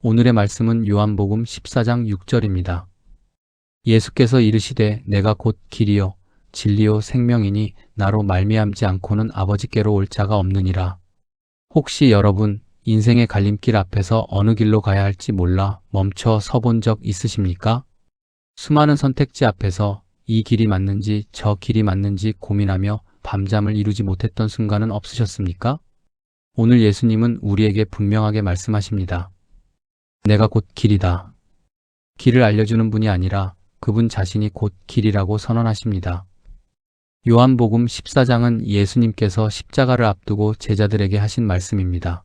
오늘의 말씀은 요한복음 14장 6절입니다. 예수께서 이르시되 내가 곧 길이요 진리요 생명이니 나로 말미암지 않고는 아버지께로 올 자가 없느니라. 혹시 여러분 인생의 갈림길 앞에서 어느 길로 가야 할지 몰라 멈춰 서본 적 있으십니까? 수많은 선택지 앞에서 이 길이 맞는지 저 길이 맞는지 고민하며 밤잠을 이루지 못했던 순간은 없으셨습니까? 오늘 예수님은 우리에게 분명하게 말씀하십니다. 내가 곧 길이다. 길을 알려주는 분이 아니라 그분 자신이 곧 길이라고 선언하십니다. 요한복음 14장은 예수님께서 십자가를 앞두고 제자들에게 하신 말씀입니다.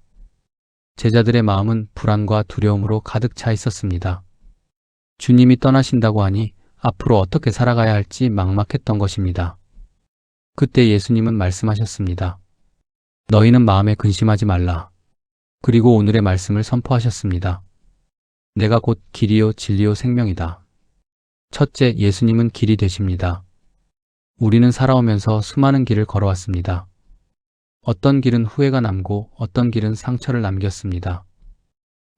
제자들의 마음은 불안과 두려움으로 가득 차 있었습니다. 주님이 떠나신다고 하니 앞으로 어떻게 살아가야 할지 막막했던 것입니다. 그때 예수님은 말씀하셨습니다. 너희는 마음에 근심하지 말라. 그리고 오늘의 말씀을 선포하셨습니다. 내가 곧 길이요 진리요 생명이다. 첫째, 예수님은 길이 되십니다. 우리는 살아오면서 수많은 길을 걸어왔습니다. 어떤 길은 후회가 남고 어떤 길은 상처를 남겼습니다.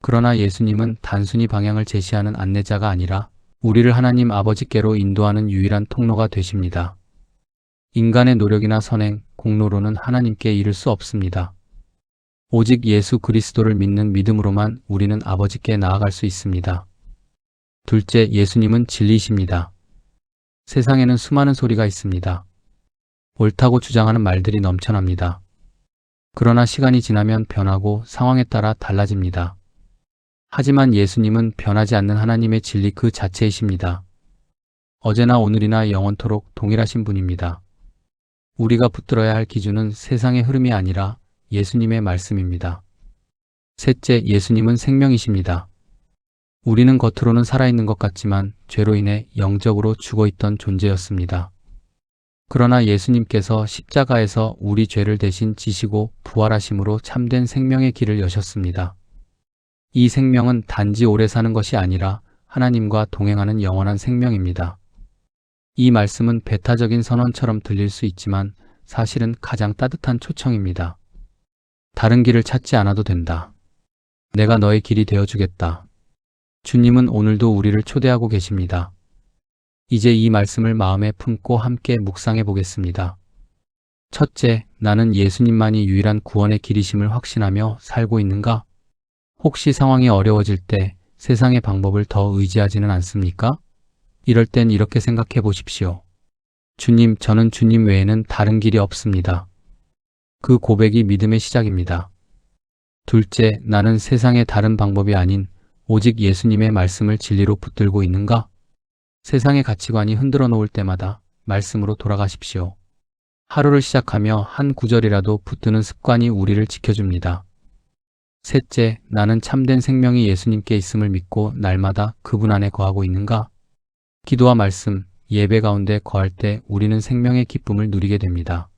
그러나 예수님은 단순히 방향을 제시하는 안내자가 아니라 우리를 하나님 아버지께로 인도하는 유일한 통로가 되십니다. 인간의 노력이나 선행, 공로로는 하나님께 이를 수 없습니다. 오직 예수 그리스도를 믿는 믿음으로만 우리는 아버지께 나아갈 수 있습니다. 둘째, 예수님은 진리이십니다. 세상에는 수많은 소리가 있습니다. 옳다고 주장하는 말들이 넘쳐납니다. 그러나 시간이 지나면 변하고 상황에 따라 달라집니다. 하지만 예수님은 변하지 않는 하나님의 진리 그 자체이십니다. 어제나 오늘이나 영원토록 동일하신 분입니다. 우리가 붙들어야 할 기준은 세상의 흐름이 아니라 예수님의 말씀입니다. 셋째, 예수님은 생명이십니다. 우리는 겉으로는 살아있는 것 같지만 죄로 인해 영적으로 죽어있던 존재였습니다. 그러나 예수님께서 십자가에서 우리 죄를 대신 지시고 부활하심으로 참된 생명의 길을 여셨습니다. 이 생명은 단지 오래 사는 것이 아니라 하나님과 동행하는 영원한 생명입니다. 이 말씀은 배타적인 선언처럼 들릴 수 있지만 사실은 가장 따뜻한 초청입니다. 다른 길을 찾지 않아도 된다. 내가 너의 길이 되어주겠다. 주님은 오늘도 우리를 초대하고 계십니다. 이제 이 말씀을 마음에 품고 함께 묵상해 보겠습니다. 첫째, 나는 예수님만이 유일한 구원의 길이심을 확신하며 살고 있는가? 혹시 상황이 어려워질 때 세상의 방법을 더 의지하지는 않습니까? 이럴 땐 이렇게 생각해 보십시오. 주님, 저는 주님 외에는 다른 길이 없습니다. 그 고백이 믿음의 시작입니다. 둘째, 나는 세상의 다른 방법이 아닌 오직 예수님의 말씀을 진리로 붙들고 있는가? 세상의 가치관이 흔들어 놓을 때마다 말씀으로 돌아가십시오. 하루를 시작하며 한 구절이라도 붙드는 습관이 우리를 지켜줍니다. 셋째, 나는 참된 생명이 예수님께 있음을 믿고 날마다 그분 안에 거하고 있는가? 기도와 말씀, 예배 가운데 거할 때 우리는 생명의 기쁨을 누리게 됩니다.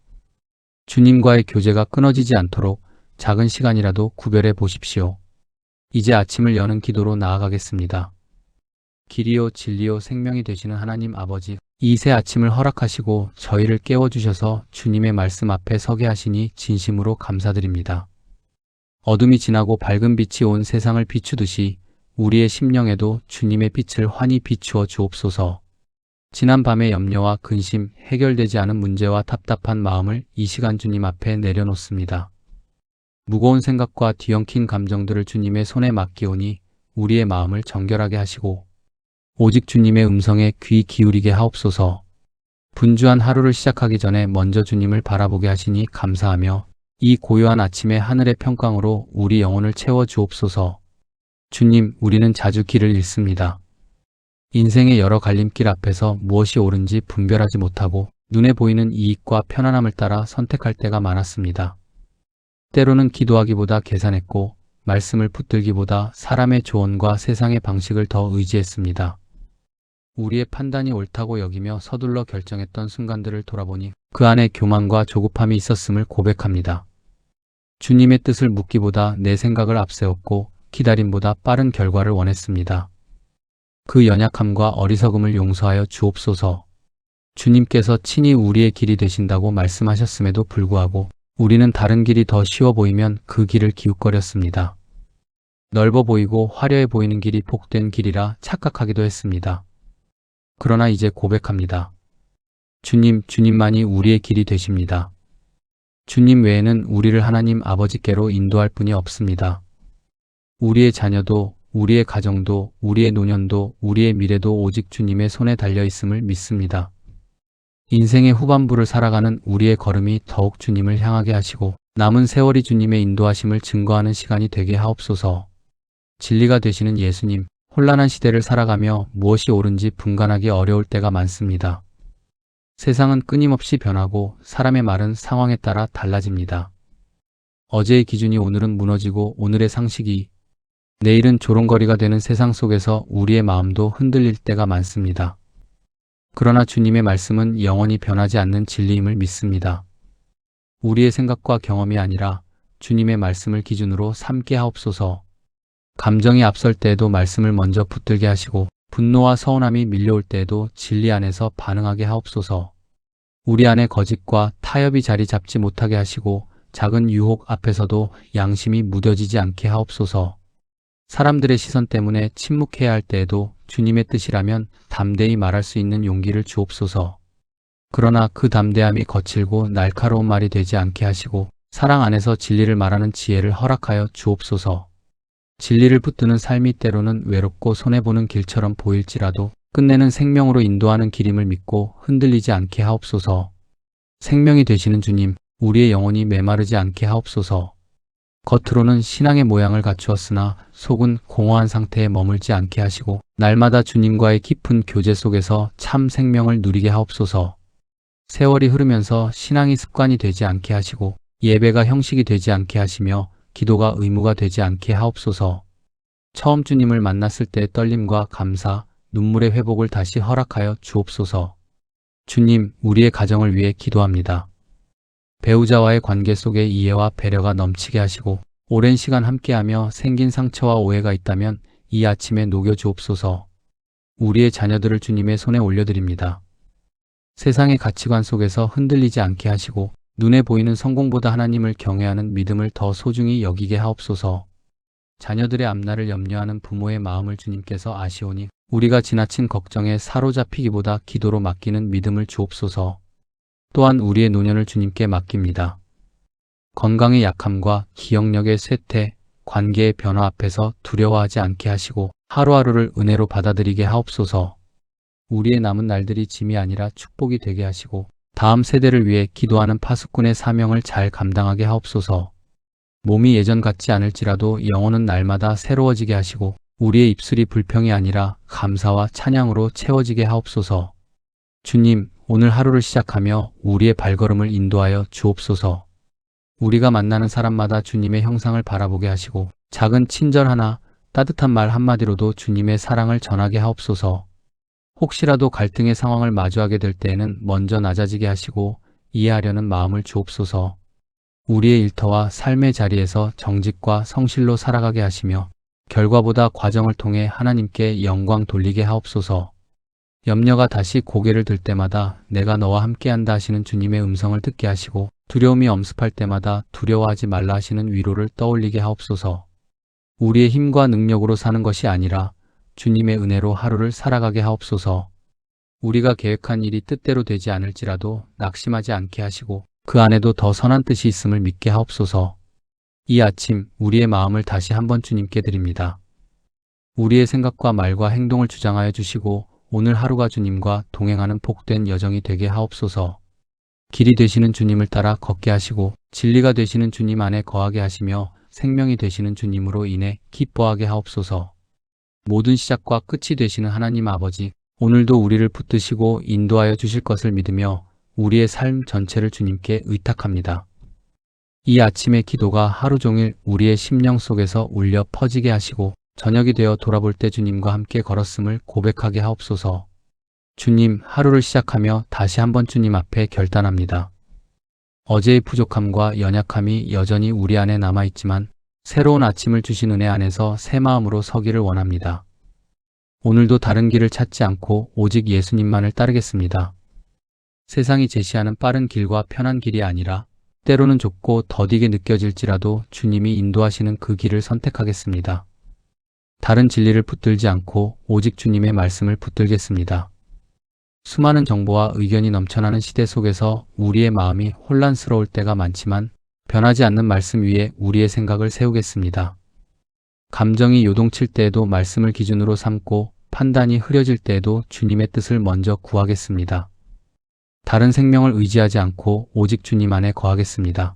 주님과의 교제가 끊어지지 않도록 작은 시간이라도 구별해 보십시오. 이제 아침을 여는 기도로 나아가겠습니다. 길이요 진리요 생명이 되시는 하나님 아버지, 이 새 아침을 허락하시고 저희를 깨워주셔서 주님의 말씀 앞에 서게 하시니 진심으로 감사드립니다. 어둠이 지나고 밝은 빛이 온 세상을 비추듯이 우리의 심령에도 주님의 빛을 환히 비추어 주옵소서. 지난 밤의 염려와 근심, 해결되지 않은 문제와 답답한 마음을 이 시간 주님 앞에 내려놓습니다. 무거운 생각과 뒤엉킨 감정들을 주님의 손에 맡기오니 우리의 마음을 정결하게 하시고 오직 주님의 음성에 귀 기울이게 하옵소서. 분주한 하루를 시작하기 전에 먼저 주님을 바라보게 하시니 감사하며 이 고요한 아침에 하늘의 평강으로 우리 영혼을 채워 주옵소서. 주님, 우리는 자주 길을 잃습니다. 인생의 여러 갈림길 앞에서 무엇이 옳은지 분별하지 못하고 눈에 보이는 이익과 편안함을 따라 선택할 때가 많았습니다. 때로는 기도하기보다 계산했고 말씀을 붙들기보다 사람의 조언과 세상의 방식을 더 의지했습니다. 우리의 판단이 옳다고 여기며 서둘러 결정했던 순간들을 돌아보니 그 안에 교만과 조급함이 있었음을 고백합니다. 주님의 뜻을 묻기보다 내 생각을 앞세웠고 기다림보다 빠른 결과를 원했습니다. 그 연약함과 어리석음을 용서하여 주옵소서. 주님께서 친히 우리의 길이 되신다고 말씀하셨음에도 불구하고 우리는 다른 길이 더 쉬워 보이면 그 길을 기웃거렸습니다. 넓어 보이고 화려해 보이는 길이 복된 길이라 착각하기도 했습니다. 그러나 이제 고백합니다. 주님만이 우리의 길이 되십니다. 주님 외에는 우리를 하나님 아버지께로 인도할 분이 없습니다. 우리의 자녀도, 우리의 가정도, 우리의 노년도, 우리의 미래도 오직 주님의 손에 달려 있음을 믿습니다. 인생의 후반부를 살아가는 우리의 걸음이 더욱 주님을 향하게 하시고 남은 세월이 주님의 인도하심을 증거하는 시간이 되게 하옵소서. 진리가 되시는 예수님, 혼란한 시대를 살아가며 무엇이 옳은지 분간하기 어려울 때가 많습니다. 세상은 끊임없이 변하고 사람의 말은 상황에 따라 달라집니다. 어제의 기준이 오늘은 무너지고 오늘의 상식이 내일은 조롱거리가 되는 세상 속에서 우리의 마음도 흔들릴 때가 많습니다. 그러나 주님의 말씀은 영원히 변하지 않는 진리임을 믿습니다. 우리의 생각과 경험이 아니라 주님의 말씀을 기준으로 삼게 하옵소서. 감정이 앞설 때에도 말씀을 먼저 붙들게 하시고 분노와 서운함이 밀려올 때에도 진리 안에서 반응하게 하옵소서. 우리 안에 거짓과 타협이 자리 잡지 못하게 하시고 작은 유혹 앞에서도 양심이 무뎌지지 않게 하옵소서. 사람들의 시선 때문에 침묵해야 할 때에도 주님의 뜻이라면 담대히 말할 수 있는 용기를 주옵소서. 그러나 그 담대함이 거칠고 날카로운 말이 되지 않게 하시고 사랑 안에서 진리를 말하는 지혜를 허락하여 주옵소서. 진리를 붙드는 삶이 때로는 외롭고 손해보는 길처럼 보일지라도 끝내는 생명으로 인도하는 길임을 믿고 흔들리지 않게 하옵소서. 생명이 되시는 주님, 우리의 영혼이 메마르지 않게 하옵소서. 겉으로는 신앙의 모양을 갖추었으나 속은 공허한 상태에 머물지 않게 하시고 날마다 주님과의 깊은 교제 속에서 참 생명을 누리게 하옵소서. 세월이 흐르면서 신앙이 습관이 되지 않게 하시고 예배가 형식이 되지 않게 하시며 기도가 의무가 되지 않게 하옵소서. 처음 주님을 만났을 때의 떨림과 감사, 눈물의 회복을 다시 허락하여 주옵소서. 주님, 우리의 가정을 위해 기도합니다. 배우자와의 관계 속에 이해와 배려가 넘치게 하시고 오랜 시간 함께하며 생긴 상처와 오해가 있다면 이 아침에 녹여주옵소서. 우리의 자녀들을 주님의 손에 올려드립니다. 세상의 가치관 속에서 흔들리지 않게 하시고 눈에 보이는 성공보다 하나님을 경외하는 믿음을 더 소중히 여기게 하옵소서. 자녀들의 앞날을 염려하는 부모의 마음을 주님께서 아시오니 우리가 지나친 걱정에 사로잡히기보다 기도로 맡기는 믿음을 주옵소서. 또한 우리의 노년을 주님께 맡깁니다. 건강의 약함과 기억력의 쇠퇴, 관계의 변화 앞에서 두려워하지 않게 하시고 하루하루를 은혜로 받아들이게 하옵소서. 우리의 남은 날들이 짐이 아니라 축복이 되게 하시고 다음 세대를 위해 기도하는 파수꾼의 사명을 잘 감당하게 하옵소서. 몸이 예전 같지 않을지라도 영혼은 날마다 새로워지게 하시고 우리의 입술이 불평이 아니라 감사와 찬양으로 채워지게 하옵소서. 주님, 오늘 하루를 시작하며 우리의 발걸음을 인도하여 주옵소서. 우리가 만나는 사람마다 주님의 형상을 바라보게 하시고 작은 친절 하나, 따뜻한 말 한마디로도 주님의 사랑을 전하게 하옵소서. 혹시라도 갈등의 상황을 마주하게 될 때에는 먼저 낮아지게 하시고 이해하려는 마음을 주옵소서. 우리의 일터와 삶의 자리에서 정직과 성실로 살아가게 하시며 결과보다 과정을 통해 하나님께 영광 돌리게 하옵소서. 염려가 다시 고개를 들 때마다 내가 너와 함께한다 하시는 주님의 음성을 듣게 하시고 두려움이 엄습할 때마다 두려워하지 말라 하시는 위로를 떠올리게 하옵소서. 우리의 힘과 능력으로 사는 것이 아니라 주님의 은혜로 하루를 살아가게 하옵소서. 우리가 계획한 일이 뜻대로 되지 않을지라도 낙심하지 않게 하시고 그 안에도 더 선한 뜻이 있음을 믿게 하옵소서. 이 아침 우리의 마음을 다시 한번 주님께 드립니다. 우리의 생각과 말과 행동을 주장하여 주시고 오늘 하루가 주님과 동행하는 복된 여정이 되게 하옵소서. 길이 되시는 주님을 따라 걷게 하시고 진리가 되시는 주님 안에 거하게 하시며 생명이 되시는 주님으로 인해 기뻐하게 하옵소서. 모든 시작과 끝이 되시는 하나님 아버지, 오늘도 우리를 붙드시고 인도하여 주실 것을 믿으며 우리의 삶 전체를 주님께 의탁합니다. 이 아침의 기도가 하루 종일 우리의 심령 속에서 울려 퍼지게 하시고 저녁이 되어 돌아볼 때 주님과 함께 걸었음을 고백하게 하옵소서. 주님, 하루를 시작하며 다시 한번 주님 앞에 결단합니다. 어제의 부족함과 연약함이 여전히 우리 안에 남아있지만 새로운 아침을 주신 은혜 안에서 새 마음으로 서기를 원합니다. 오늘도 다른 길을 찾지 않고 오직 예수님만을 따르겠습니다. 세상이 제시하는 빠른 길과 편한 길이 아니라 때로는 좁고 더디게 느껴질지라도 주님이 인도하시는 그 길을 선택하겠습니다. 다른 진리를 붙들지 않고 오직 주님의 말씀을 붙들겠습니다. 수많은 정보와 의견이 넘쳐나는 시대 속에서 우리의 마음이 혼란스러울 때가 많지만 변하지 않는 말씀 위에 우리의 생각을 세우겠습니다. 감정이 요동칠 때에도 말씀을 기준으로 삼고 판단이 흐려질 때에도 주님의 뜻을 먼저 구하겠습니다. 다른 생명을 의지하지 않고 오직 주님 안에 거하겠습니다.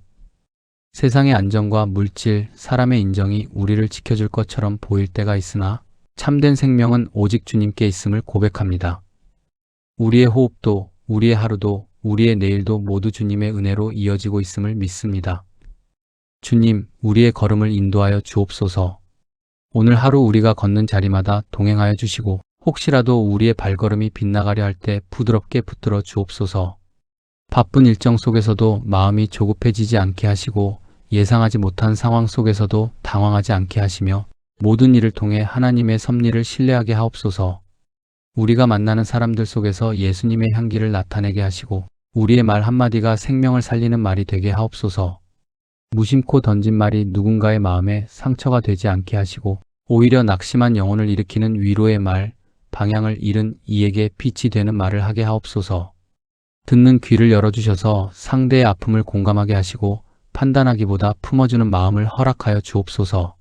세상의 안정과 물질, 사람의 인정이 우리를 지켜줄 것처럼 보일 때가 있으나 참된 생명은 오직 주님께 있음을 고백합니다. 우리의 호흡도, 우리의 하루도, 우리의 내일도 모두 주님의 은혜로 이어지고 있음을 믿습니다. 주님, 우리의 걸음을 인도하여 주옵소서. 오늘 하루 우리가 걷는 자리마다 동행하여 주시고 혹시라도 우리의 발걸음이 빗나가려 할 때 부드럽게 붙들어 주옵소서. 바쁜 일정 속에서도 마음이 조급해지지 않게 하시고 예상하지 못한 상황 속에서도 당황하지 않게 하시며 모든 일을 통해 하나님의 섭리를 신뢰하게 하옵소서. 우리가 만나는 사람들 속에서 예수님의 향기를 나타내게 하시고 우리의 말 한마디가 생명을 살리는 말이 되게 하옵소서. 무심코 던진 말이 누군가의 마음에 상처가 되지 않게 하시고 오히려 낙심한 영혼을 일으키는 위로의 말, 방향을 잃은 이에게 빛이 되는 말을 하게 하옵소서. 듣는 귀를 열어주셔서 상대의 아픔을 공감하게 하시고 판단하기보다 품어주는 마음을 허락하여 주옵소서.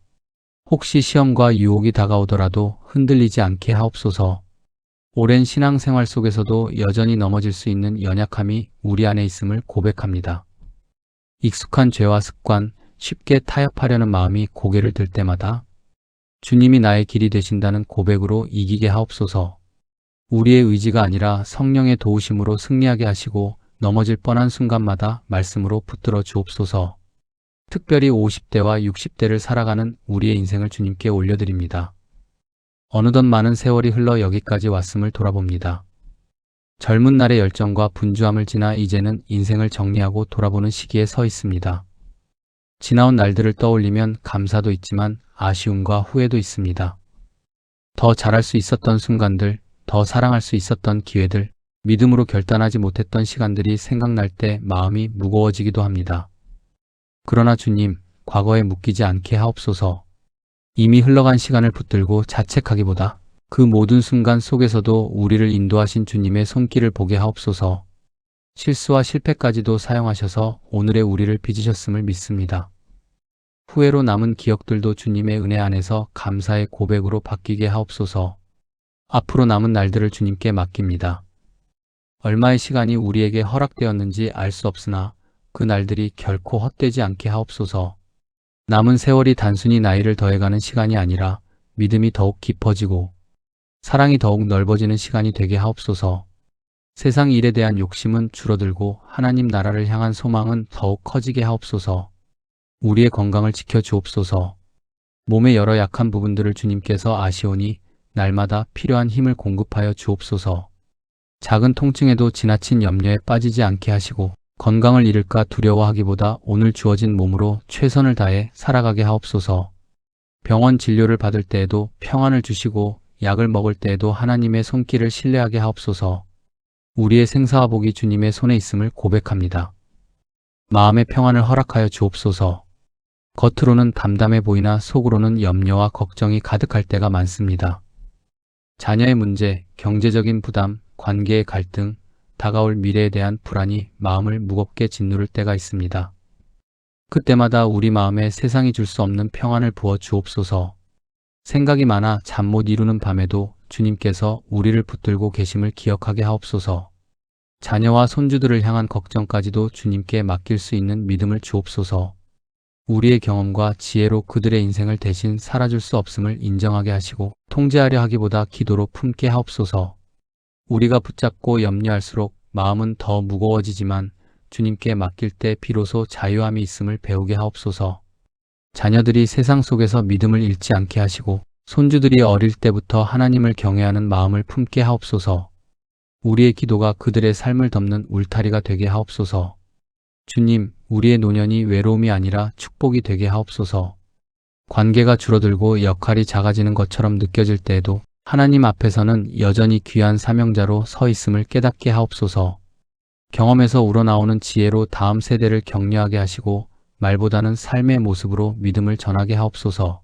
혹시 시험과 유혹이 다가오더라도 흔들리지 않게 하옵소서. 오랜 신앙생활 속에서도 여전히 넘어질 수 있는 연약함이 우리 안에 있음을 고백합니다. 익숙한 죄와 습관, 쉽게 타협하려는 마음이 고개를 들 때마다 주님이 나의 길이 되신다는 고백으로 이기게 하옵소서. 우리의 의지가 아니라 성령의 도우심으로 승리하게 하시고 넘어질 뻔한 순간마다 말씀으로 붙들어 주옵소서. 특별히 50대와 60대를 살아가는 우리의 인생을 주님께 올려드립니다. 어느덧 많은 세월이 흘러 여기까지 왔음을 돌아봅니다. 젊은 날의 열정과 분주함을 지나 이제는 인생을 정리하고 돌아보는 시기에 서 있습니다. 지나온 날들을 떠올리면 감사도 있지만 아쉬움과 후회도 있습니다. 더 잘할 수 있었던 순간들, 더 사랑할 수 있었던 기회들, 믿음으로 결단하지 못했던 시간들이 생각날 때 마음이 무거워지기도 합니다. 그러나 주님, 과거에 묶이지 않게 하옵소서. 이미 흘러간 시간을 붙들고 자책하기보다 그 모든 순간 속에서도 우리를 인도하신 주님의 손길을 보게 하옵소서. 실수와 실패까지도 사용하셔서 오늘의 우리를 빚으셨음을 믿습니다. 후회로 남은 기억들도 주님의 은혜 안에서 감사의 고백으로 바뀌게 하옵소서. 앞으로 남은 날들을 주님께 맡깁니다. 얼마의 시간이 우리에게 허락되었는지 알 수 없으나 그 날들이 결코 헛되지 않게 하옵소서. 남은 세월이 단순히 나이를 더해가는 시간이 아니라 믿음이 더욱 깊어지고 사랑이 더욱 넓어지는 시간이 되게 하옵소서. 세상 일에 대한 욕심은 줄어들고 하나님 나라를 향한 소망은 더욱 커지게 하옵소서. 우리의 건강을 지켜 주옵소서. 몸의 여러 약한 부분들을 주님께서 아시오니 날마다 필요한 힘을 공급하여 주옵소서. 작은 통증에도 지나친 염려에 빠지지 않게 하시고 건강을 잃을까 두려워하기보다 오늘 주어진 몸으로 최선을 다해 살아가게 하옵소서. 병원 진료를 받을 때에도 평안을 주시고 약을 먹을 때에도 하나님의 손길을 신뢰하게 하옵소서. 우리의 생사와 복이 주님의 손에 있음을 고백합니다. 마음의 평안을 허락하여 주옵소서. 겉으로는 담담해 보이나 속으로는 염려와 걱정이 가득할 때가 많습니다. 자녀의 문제, 경제적인 부담, 관계의 갈등, 다가올 미래에 대한 불안이 마음을 무겁게 짓누를 때가 있습니다. 그때마다 우리 마음에 세상이 줄 수 없는 평안을 부어 주옵소서. 생각이 많아 잠 못 이루는 밤에도 주님께서 우리를 붙들고 계심을 기억하게 하옵소서. 자녀와 손주들을 향한 걱정까지도 주님께 맡길 수 있는 믿음을 주옵소서. 우리의 경험과 지혜로 그들의 인생을 대신 살아줄 수 없음을 인정하게 하시고 통제하려 하기보다 기도로 품게 하옵소서. 우리가 붙잡고 염려할수록 마음은 더 무거워지지만 주님께 맡길 때 비로소 자유함이 있음을 배우게 하옵소서. 자녀들이 세상 속에서 믿음을 잃지 않게 하시고 손주들이 어릴 때부터 하나님을 경외하는 마음을 품게 하옵소서. 우리의 기도가 그들의 삶을 덮는 울타리가 되게 하옵소서. 주님, 우리의 노년이 외로움이 아니라 축복이 되게 하옵소서. 관계가 줄어들고 역할이 작아지는 것처럼 느껴질 때에도 하나님 앞에서는 여전히 귀한 사명자로 서 있음을 깨닫게 하옵소서. 경험에서 우러나오는 지혜로 다음 세대를 격려하게 하시고 말보다는 삶의 모습으로 믿음을 전하게 하옵소서.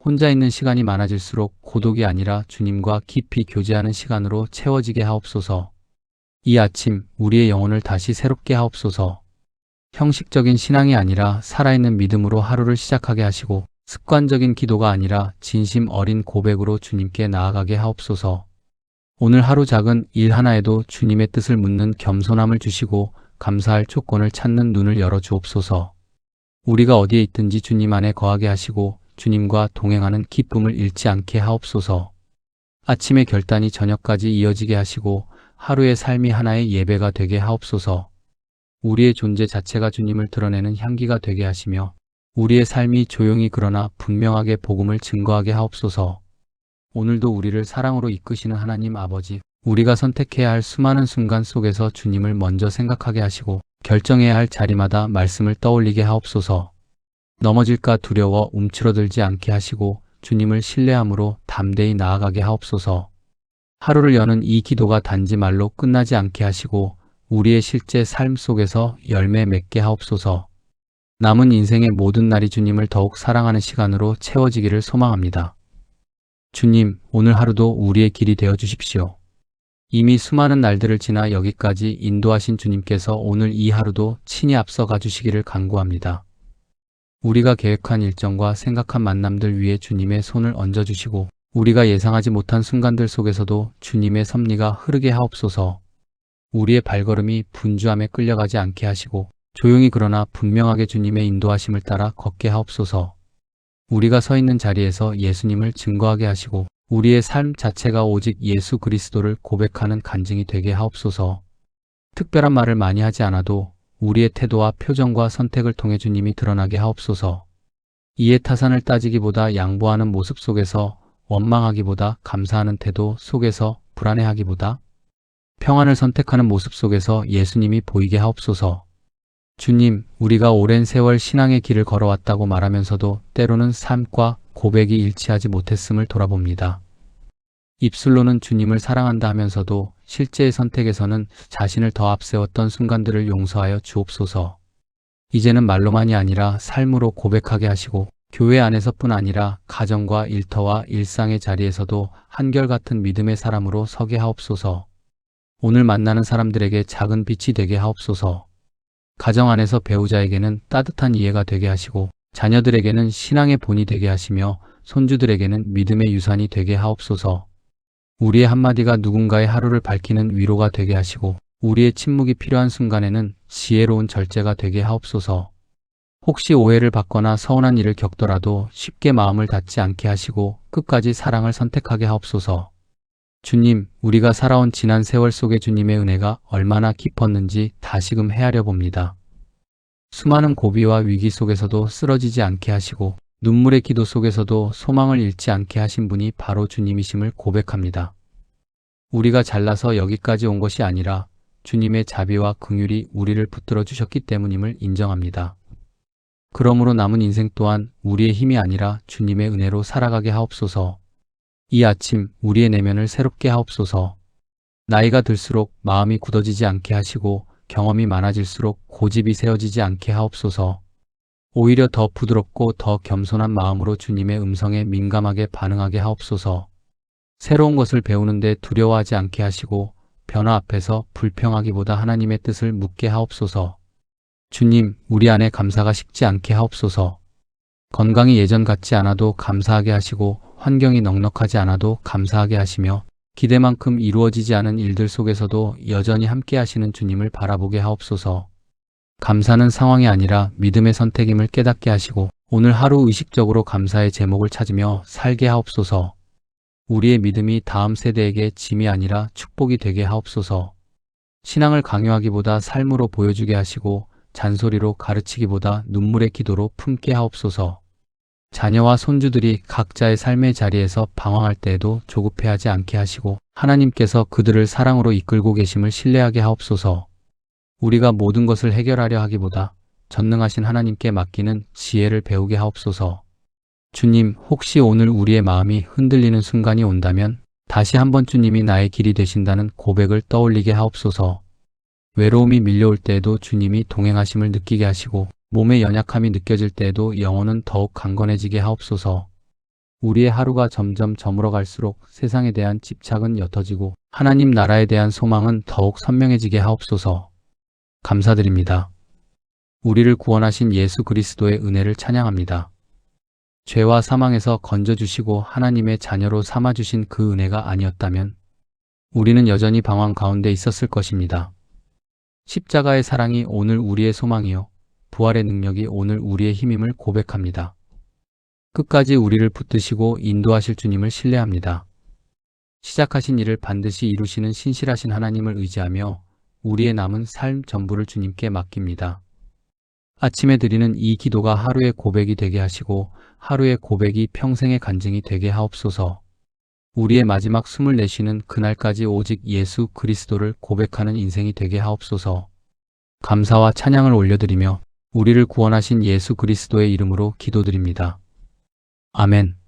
혼자 있는 시간이 많아질수록 고독이 아니라 주님과 깊이 교제하는 시간으로 채워지게 하옵소서. 이 아침 우리의 영혼을 다시 새롭게 하옵소서. 형식적인 신앙이 아니라 살아있는 믿음으로 하루를 시작하게 하시고 습관적인 기도가 아니라 진심 어린 고백으로 주님께 나아가게 하옵소서. 오늘 하루 작은 일 하나에도 주님의 뜻을 묻는 겸손함을 주시고 감사할 조건을 찾는 눈을 열어 주옵소서. 우리가 어디에 있든지 주님 안에 거하게 하시고 주님과 동행하는 기쁨을 잃지 않게 하옵소서. 아침의 결단이 저녁까지 이어지게 하시고 하루의 삶이 하나의 예배가 되게 하옵소서. 우리의 존재 자체가 주님을 드러내는 향기가 되게 하시며 우리의 삶이 조용히 그러나 분명하게 복음을 증거하게 하옵소서. 오늘도 우리를 사랑으로 이끄시는 하나님 아버지, 우리가 선택해야 할 수많은 순간 속에서 주님을 먼저 생각하게 하시고 결정해야 할 자리마다 말씀을 떠올리게 하옵소서. 넘어질까 두려워 움츠러들지 않게 하시고 주님을 신뢰함으로 담대히 나아가게 하옵소서. 하루를 여는 이 기도가 단지 말로 끝나지 않게 하시고 우리의 실제 삶 속에서 열매 맺게 하옵소서. 남은 인생의 모든 날이 주님을 더욱 사랑하는 시간으로 채워지기를 소망합니다. 주님, 오늘 하루도 우리의 길이 되어 주십시오. 이미 수많은 날들을 지나 여기까지 인도하신 주님께서 오늘 이 하루도 친히 앞서가 주시기를 간구합니다. 우리가 계획한 일정과 생각한 만남들 위에 주님의 손을 얹어주시고 우리가 예상하지 못한 순간들 속에서도 주님의 섭리가 흐르게 하옵소서. 우리의 발걸음이 분주함에 끌려가지 않게 하시고 조용히 그러나 분명하게 주님의 인도하심을 따라 걷게 하옵소서. 우리가 서 있는 자리에서 예수님을 증거하게 하시고 우리의 삶 자체가 오직 예수 그리스도를 고백하는 간증이 되게 하옵소서. 특별한 말을 많이 하지 않아도 우리의 태도와 표정과 선택을 통해 주님이 드러나게 하옵소서. 이해 타산을 따지기보다 양보하는 모습 속에서, 원망하기보다 감사하는 태도 속에서, 불안해하기보다 평안을 선택하는 모습 속에서 예수님이 보이게 하옵소서. 주님, 우리가 오랜 세월 신앙의 길을 걸어왔다고 말하면서도 때로는 삶과 고백이 일치하지 못했음을 돌아봅니다. 입술로는 주님을 사랑한다 하면서도 실제의 선택에서는 자신을 더 앞세웠던 순간들을 용서하여 주옵소서. 이제는 말로만이 아니라 삶으로 고백하게 하시고 교회 안에서뿐 아니라 가정과 일터와 일상의 자리에서도 한결같은 믿음의 사람으로 서게 하옵소서. 오늘 만나는 사람들에게 작은 빛이 되게 하옵소서. 가정 안에서 배우자에게는 따뜻한 이해가 되게 하시고 자녀들에게는 신앙의 본이 되게 하시며 손주들에게는 믿음의 유산이 되게 하옵소서. 우리의 한마디가 누군가의 하루를 밝히는 위로가 되게 하시고 우리의 침묵이 필요한 순간에는 지혜로운 절제가 되게 하옵소서. 혹시 오해를 받거나 서운한 일을 겪더라도 쉽게 마음을 닫지 않게 하시고 끝까지 사랑을 선택하게 하옵소서. 주님, 우리가 살아온 지난 세월 속에 주님의 은혜가 얼마나 깊었는지 다시금 헤아려 봅니다. 수많은 고비와 위기 속에서도 쓰러지지 않게 하시고 눈물의 기도 속에서도 소망을 잃지 않게 하신 분이 바로 주님이심을 고백합니다. 우리가 잘나서 여기까지 온 것이 아니라 주님의 자비와 긍휼이 우리를 붙들어 주셨기 때문임을 인정합니다. 그러므로 남은 인생 또한 우리의 힘이 아니라 주님의 은혜로 살아가게 하옵소서. 이 아침 우리의 내면을 새롭게 하옵소서. 나이가 들수록 마음이 굳어지지 않게 하시고 경험이 많아질수록 고집이 세워지지 않게 하옵소서. 오히려 더 부드럽고 더 겸손한 마음으로 주님의 음성에 민감하게 반응하게 하옵소서. 새로운 것을 배우는데 두려워하지 않게 하시고 변화 앞에서 불평하기보다 하나님의 뜻을 묻게 하옵소서. 주님, 우리 안에 감사가 식지 않게 하옵소서. 건강이 예전 같지 않아도 감사하게 하시고 환경이 넉넉하지 않아도 감사하게 하시며 기대만큼 이루어지지 않은 일들 속에서도 여전히 함께 하시는 주님을 바라보게 하옵소서. 감사는 상황이 아니라 믿음의 선택임을 깨닫게 하시고 오늘 하루 의식적으로 감사의 제목을 찾으며 살게 하옵소서. 우리의 믿음이 다음 세대에게 짐이 아니라 축복이 되게 하옵소서. 신앙을 강요하기보다 삶으로 보여주게 하시고 잔소리로 가르치기보다 눈물의 기도로 품게 하옵소서. 자녀와 손주들이 각자의 삶의 자리에서 방황할 때에도 조급해하지 않게 하시고 하나님께서 그들을 사랑으로 이끌고 계심을 신뢰하게 하옵소서. 우리가 모든 것을 해결하려 하기보다 전능하신 하나님께 맡기는 지혜를 배우게 하옵소서. 주님, 혹시 오늘 우리의 마음이 흔들리는 순간이 온다면 다시 한번 주님이 나의 길이 되신다는 고백을 떠올리게 하옵소서. 외로움이 밀려올 때에도 주님이 동행하심을 느끼게 하시고 몸의 연약함이 느껴질 때에도 영혼은 더욱 강건해지게 하옵소서. 우리의 하루가 점점 저물어 갈수록 세상에 대한 집착은 옅어지고 하나님 나라에 대한 소망은 더욱 선명해지게 하옵소서. 감사드립니다. 우리를 구원하신 예수 그리스도의 은혜를 찬양합니다. 죄와 사망에서 건져주시고 하나님의 자녀로 삼아주신 그 은혜가 아니었다면 우리는 여전히 방황 가운데 있었을 것입니다. 십자가의 사랑이 오늘 우리의 소망이요, 부활의 능력이 오늘 우리의 힘임을 고백합니다. 끝까지 우리를 붙드시고 인도하실 주님을 신뢰합니다. 시작하신 일을 반드시 이루시는 신실하신 하나님을 의지하며 우리의 남은 삶 전부를 주님께 맡깁니다. 아침에 드리는 이 기도가 하루의 고백이 되게 하시고 하루의 고백이 평생의 간증이 되게 하옵소서. 우리의 마지막 숨을 내쉬는 그날까지 오직 예수 그리스도를 고백하는 인생이 되게 하옵소서. 감사와 찬양을 올려드리며 우리를 구원하신 예수 그리스도의 이름으로 기도드립니다. 아멘.